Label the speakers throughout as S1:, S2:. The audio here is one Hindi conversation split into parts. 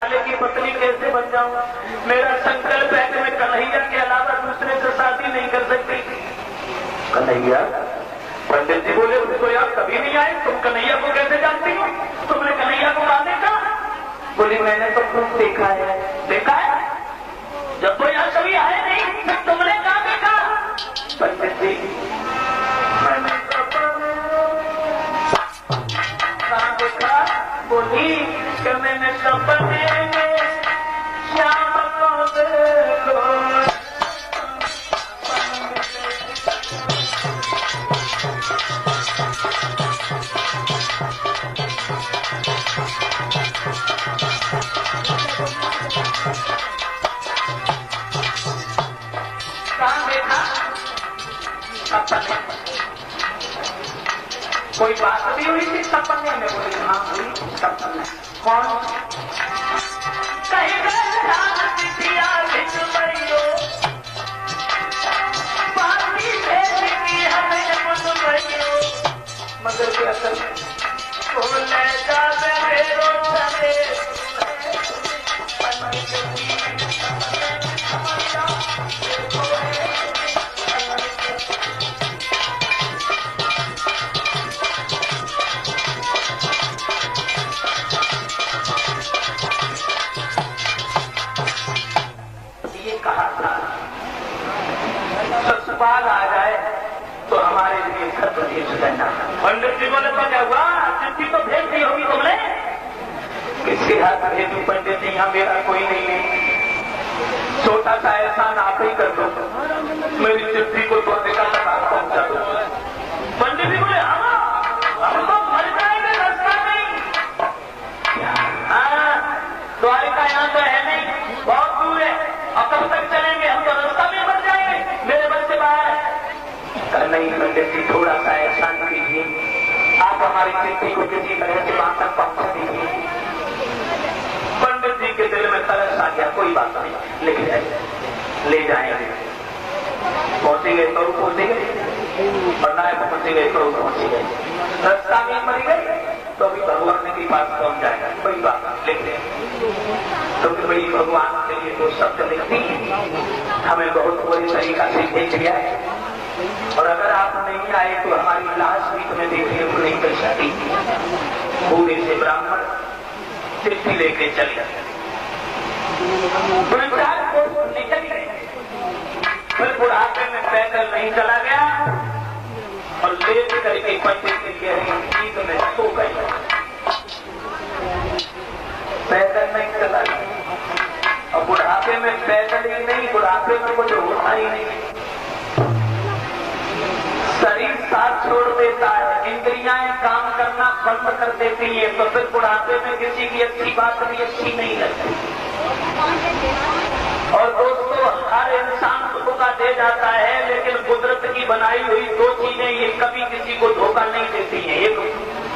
S1: की पत्नी कैसे बन जाऊं? मेरा संकल्प है कि मैं कन्हैया के अलावा दूसरे से शादी नहीं कर सकती। कन्हैया? पंडित जी बोले उसको यार कभी नहीं आए, तुम कन्हैया को कैसे जानती हो? तुमने कन्हैया को कहाँ देखा? बोली मैंने तो खूब देखा है। देखा है? जब तो यहाँ कभी आए नहीं फिर तुमने कहाँ देखा? पंडित जी मैंने कहाँ देखा? बोली कि मैंने सपने में श्याम को देखो। कहाँ देखा? सपने। कोई बात भी हुई थी सपने में? बोली हाँ हुई सपने। कौन? कहीं मगर भी असल बोले जाते मेरो चले ये कहा था ससुराल आ जाए तो हमारे लिए घर प्रदेश करना। पंडित जी बोले तो क्या हुआ? चिट्ठी तो भेज दी होगी तुमने? किसके हाथ भेजू पंडित जी? यहाँ मेरा कोई नहीं है। छोटा सा एहसान आप ही कर दो, मेरी चिट्ठी को द्वारिका तक आप पहुंचा दो। पंडित जी बोले हम तो मर जाएंगे रास्ता नहीं। द्वारिका यहाँ तो है नहीं, बहुत दूर है। और कब तक चलेंगे? हम तो रास्ता में मर जाएंगे। मेरे बच्चे बाहर। नहीं पंडित जी थोड़ा सा एहसान कीजिए, आप हमारी चिट्ठी को किसी तरह से वहां तक पहुंचा दीजिए। पंडित जी के दिल में तरस आ गया, कोई बात नहीं लिख जाए ले जाएंगे। पहुंचे गए तो पहुंचे गए और ना पहुंचे गए तो पहुंचे गए। रास्ता में मर गए तो अभी भगवान के पास पहुंच जाएगा, कोई बात नहीं लिख दें। तो फिर वही भगवान के लिए वो शब्द लिखती हमें बहुत बुरी तरीका से देख लिया है। और अगर आप नहीं आए तो हमारी लाश भी तुम्हें देखने को नहीं मिल सकती। पूरे से ब्राह्मण चिट्ठी लेके चल गए, निकल गए। फिर बुढ़ापे में पैदल नहीं चला गया और लेट करके पंडित जी कह रही नींद में सो गई। पैदल नहीं चला गया और बुढ़ापे में पैदल ही नहीं, बुढ़ापे में कुछ होता ही नहीं। शरीर साथ छोड़ देता है, इंद्रियां काम करना बंद कर देती है, तो फिर बुढ़ापे में किसी की अच्छी बात भी अच्छी नहीं लगती। और दोस्तों हर इंसान धोखा दे जाता है, लेकिन कुदरत की बनाई हुई दो चीजें ये कभी किसी को धोखा नहीं देती है, एक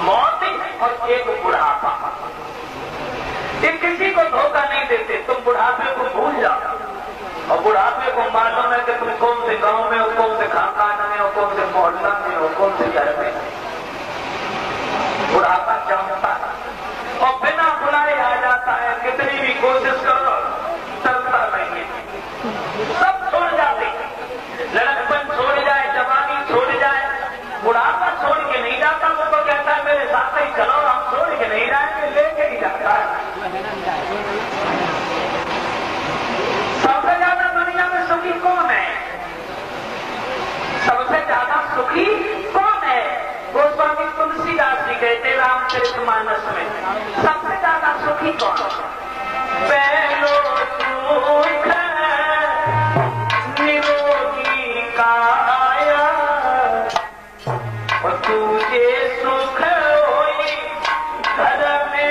S1: मौत और एक बुढ़ापा। ये किसी को धोखा नहीं देते। तुम बुढ़ापे को भूल जाओ और बुढ़ापे को मालूम है कि तुम कौन से गांव में हो, कौन से खानदान में हो, कौन से मोहल्ला में हो, कौन से घर में। बुढ़ापा जमता है और बिना बुलाए आ जाता है। कितनी भी कोशिश करो चलता नहीं है, सब छोड़ जाते। लड़कपन छोड़ जाए, जवानी छोड़ जाए, बुढ़ापा छोड़ के नहीं जाता। वो तो कहता है मेरे साथ ही चलो, हम छोड़ के नहीं जाएंगे, लेके ही जाता है। सबसे ज्यादा दुनिया में सुखी कौन है? सबसे ज्यादा सुखी कौन है? गोस्वामी तुलसीदास जी कहते रामचरितमानस में, सबसे ज्यादा सुखी कौन? पहलो सुख निरोगी काया और तुझे सुख होई घर में।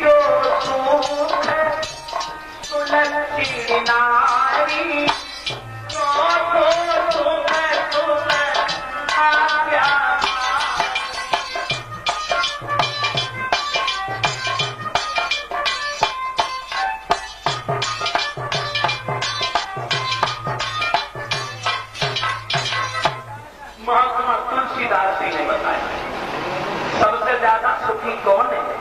S1: जो सुख तुलसी नारी चौथो सुख तुम आज्ञा महात्मा तुलसीदास जी ने बताया सबसे ज्यादा सुखी कौन है?